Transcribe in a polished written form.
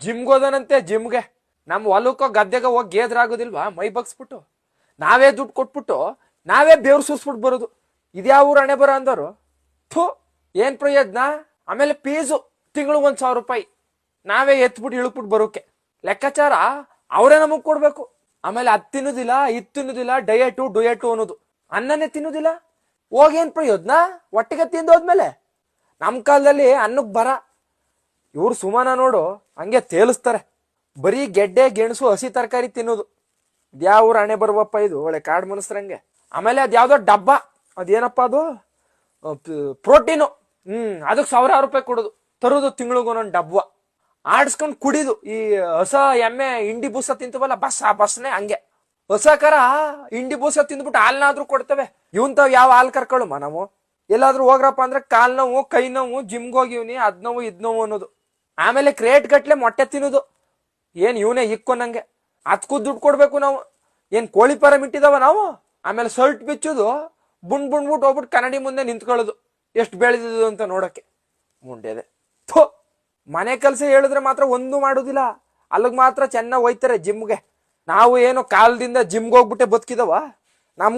ಜಿಮ್ಗೆ ಹೋದನಂತೆ ಜಿಮ್ಗೆ. ನಮ್ ಹೊಲಕ್ಕೋ ಗದ್ದೆಗೆ ಹೋಗಿ ಗೇದ್ರಾಗೋದಿಲ್ವಾ ಮೈ ಬಗ್ಸ್ಬಿಟ್ಟು, ನಾವೇ ದುಡ್ಡು ಕೊಟ್ಬಿಟ್ಟು ನಾವೇ ಬೇವ್ರು ಸುರಿಸ್ಬಿಟ್ಟು ಬರೋದು. ಇದ್ಯಾವ ಊರು ಹಣೆ ಬರ ಅಂದವರು. ಥೂ, ಏನ್ ಪ್ರಯೋಜನ? ಆಮೇಲೆ ಫೀಸು ತಿಂಗಳು 1,000 ರೂಪಾಯಿ, ನಾವೇ ಎತ್ಬಿಟ್ಟು ಇಳ್ಬಿಟ್ಟು ಬರೋಕೆ. ಲೆಕ್ಕಾಚಾರ ಅವರೇ ನಮಗ್ ಕೊಡ್ಬೇಕು. ಆಮೇಲೆ ಅದ್ ತಿನ್ನುದಿಲ್ಲ ಇದ್ ತಿನ್ನುದಿಲ್ಲ, ಡಯಟು ಅನ್ನೋದು. ಅನ್ನನೇ ತಿನ್ನುದಿಲ್ಲ, ಹೋಗೇನ್ ಪ್ರಯೋಜನ? ಒಟ್ಟಿಗೆ ತಿಂದೋದ್ಮೇಲೆ ನಮ್ ಕಾಲದಲ್ಲಿ ಅನ್ನಕ್ ಬರ. ಇವ್ರು ಸುಮಾನ ನೋಡು ಹಂಗೆ ತೇಲಿಸ್ತಾರೆ, ಬರೀ ಗೆಡ್ಡೆ ಗೆಣಸು ಹಸಿ ತರಕಾರಿ ತಿನ್ನೋದು. ಇದ್ಯಾವ ಊರು ಹಣೆ ಬರುವಪ್ಪ ಇದು, ಒಳ್ಳೆ ಕಾಡ್ ಮನಸ್ರಂಗೆ. ಆಮೇಲೆ ಅದ್ಯಾವ್ದೋ ಡಬ್ಬ, ಅದೇನಪ್ಪ ಅದು, ಪ್ರೋಟೀನು, ಅದಕ್ಕೆ 1,000 ರೂಪಾಯಿ ಕೊಡೋದು, ತರೋದು ತಿಂಗಳಿಗೊಂದೊಂದು ಡಬ್ಬ. ಆಡ್ಸ್ಕೊಂಡ್ ಕುಡಿದು ಈ ಹೊಸ ಎಮ್ಮೆ ಹಿಂಡಿ ಬೂಸ ತಿಂತವಲ್ಲ, ಬಸ್ನೇ ಹಂಗೆ. ಹೊಸ ಕರ ಹಿಂಡಿ ಬೂಸ ತಿಂದ್ಬಿಟ್ಟು ಹಾಲ್ನಾದ್ರೂ ಕೊಡ್ತವೆ. ಇವಂತಾವ್ ಯಾವ ಹಾಲ್ ಕರ್ಕೊಳ್ಳುಮ ನಾವು? ಎಲ್ಲಾದ್ರೂ ಹೋಗ್ರಪ್ಪ ಅಂದ್ರೆ ಕಾಲ್ ನೋವು ಕೈ ನೋವು, ಜಿಮ್ಗೆ ಹೋಗಿವ್ನಿ ಅದ್ ನೋವು ಇದ್ ನೋವು ಅನ್ನೋದು. ಆಮೇಲೆ ಕ್ರೇಟ್ ಗಟ್ಲೆ ಮೊಟ್ಟೆ ತಿನ್ನೋದು. ಏನ್ ಇವನೇ ಇಕ್ಕೊನಂಗೆ, ಅದ್ಕೂ ದುಡ್ಡು ಕೊಡ್ಬೇಕು ನಾವು. ಏನ್ ಕೋಳಿ ಪಾರಂ ಇಟ್ಟಿದಾವ ನಾವು? ಆಮೇಲೆ ಶರ್ಟ್ ಬಿಚ್ಚೋದು, ಬುಣ್ಬಿಟ್ಟು ಹೋಗ್ಬಿಟ್ಟು ಕನ್ನಡಿ ಮುಂದೆ ನಿಂತ್ಕೊಳ್ಳೋದು ಎಷ್ಟು ಬೆಳೆದಿದ್ದು ಅಂತ ನೋಡಕ್ಕೆ. ಮುಂಡೆದೆ ಥೋ, ಮನೆ ಕೆಲಸ ಹೇಳಿದ್ರೆ ಮಾತ್ರ ಒಂದು ಮಾಡುದಿಲ್ಲ, ಅಲ್ಲಿಗೆ ಮಾತ್ರ ಚೆನ್ನಾಗಿ ಹೋಯ್ತಾರೆ ಜಿಮ್ಗೆ. ನಾವು ಏನೋ ಕಾಲದಿಂದ ಜಿಮ್ಗೆ ಹೋಗ್ಬಿಟ್ಟೆ ಬದುಕಿದವ. ನಮ್ಗೂ